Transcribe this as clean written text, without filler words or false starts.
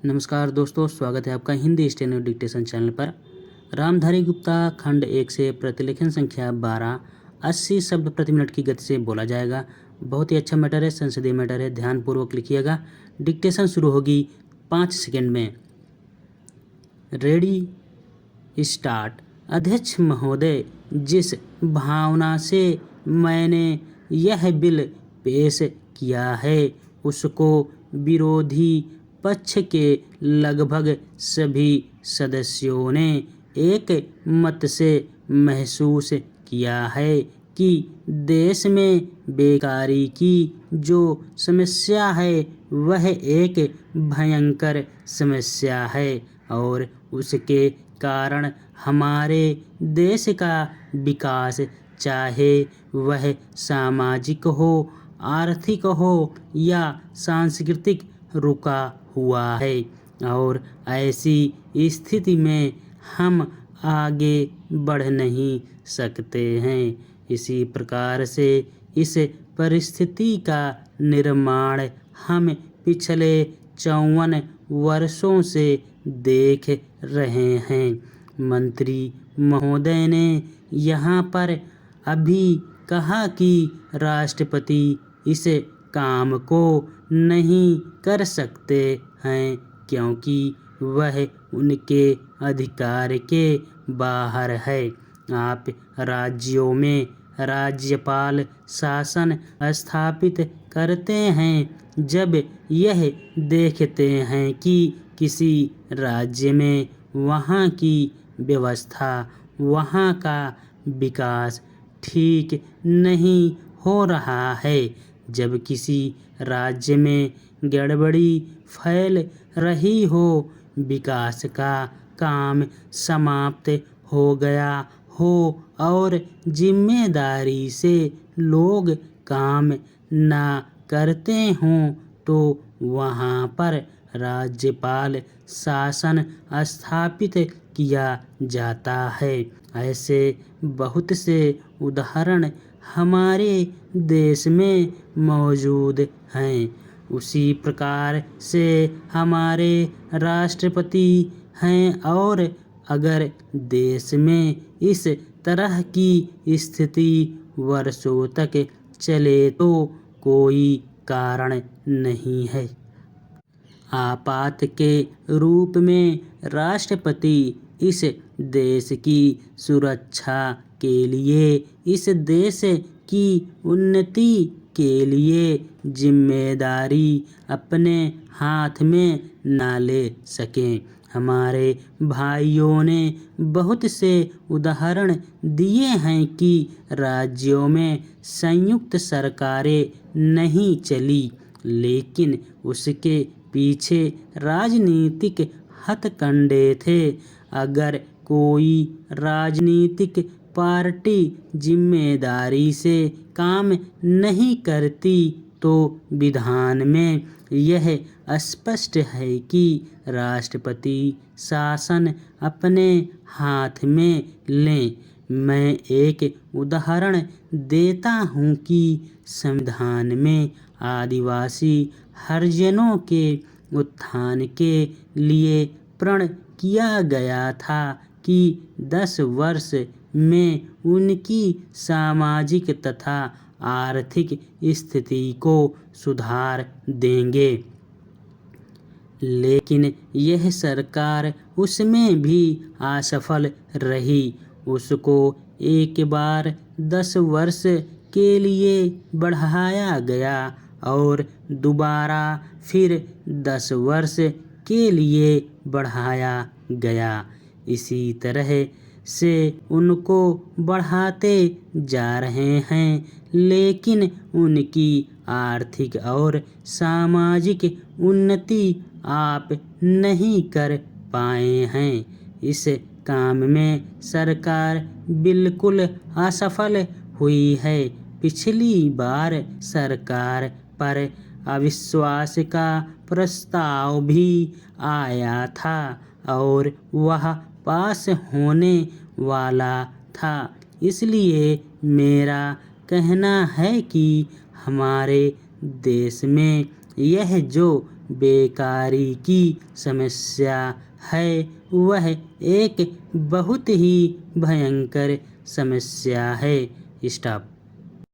नमस्कार दोस्तों, स्वागत है आपका हिंदी स्टेनो डिक्टेशन चैनल पर। रामधारी गुप्ता खंड 1 से प्रतिलेखन संख्या 12 80 शब्द प्रति मिनट की गति से बोला जाएगा। बहुत ही अच्छा मैटर है, संसदीय मैटर है, ध्यानपूर्वक लिखिएगा। डिक्टेशन शुरू होगी 5 सेकंड में। Ready, start. अध्यक्ष महोदय, जिस भावना से मैंने यह बिल पेश किया है उसको विरोधी पक्ष के लगभग सभी सदस्यों ने एक मत से महसूस किया है कि देश में बेकारी की जो समस्या है वह एक भयंकर समस्या है और उसके कारण हमारे देश का विकास, चाहे वह सामाजिक हो, आर्थिक हो या सांस्कृतिक, रुका हुआ है और ऐसी स्थिति में हम आगे बढ़ नहीं सकते हैं। इसी प्रकार से इस परिस्थिति का निर्माण हम पिछले 54 वर्षों से देख रहे हैं। मंत्री महोदय ने यहाँ पर अभी कहा कि राष्ट्रपति इस काम को नहीं कर सकते हैं क्योंकि वह उनके अधिकार के बाहर है। आप राज्यों में राज्यपाल शासन स्थापित करते हैं जब यह देखते हैं कि किसी राज्य में वहाँ की व्यवस्था, वहाँ का विकास ठीक नहीं हो रहा है, जब किसी राज्य में गड़बड़ी फैल रही हो, विकास का काम समाप्त हो गया हो और जिम्मेदारी से लोग काम ना करते हों तो वहाँ पर राज्यपाल शासन स्थापित किया जाता है। ऐसे बहुत से उदाहरण हमारे देश में मौजूद हैं। उसी प्रकार से हमारे राष्ट्रपति हैं और अगर देश में इस तरह की स्थिति वर्षों तक चले तो कोई कारण नहीं है। आपात के रूप में राष्ट्रपति इस देश की सुरक्षा के लिए, इस देश की उन्नति के लिए जिम्मेदारी अपने हाथ में ना ले सकें। हमारे भाइयों ने बहुत से उदाहरण दिए हैं कि राज्यों में संयुक्त सरकारें नहीं चली, लेकिन उसके पीछे राजनीतिक हथकंडे थे। अगर कोई राजनीतिक पार्टी जिम्मेदारी से काम नहीं करती तो विधान में यह स्पष्ट है कि राष्ट्रपति शासन अपने हाथ में लें। मैं एक उदाहरण देता हूँ कि संविधान में आदिवासी हरिजनों के उत्थान के लिए प्रण किया गया था कि 10 वर्ष में उनकी सामाजिक तथा आर्थिक स्थिति को सुधार देंगे, लेकिन यह सरकार उसमें भी असफल रही। उसको एक बार 10 वर्ष के लिए बढ़ाया गया और दोबारा फिर 10 वर्ष के लिए बढ़ाया गया। इसी तरह से उनको बढ़ाते जा रहे हैं, लेकिन उनकी आर्थिक और सामाजिक उन्नति आप नहीं कर पाए हैं। इस काम में सरकार बिल्कुल असफल हुई है। पिछली बार सरकार पर अविश्वास का प्रस्ताव भी आया था और वह पास होने वाला था। इसलिए मेरा कहना है कि हमारे देश में यह जो बेकारी की समस्या है, वह एक बहुत ही भयंकर समस्या है। स्टॉप।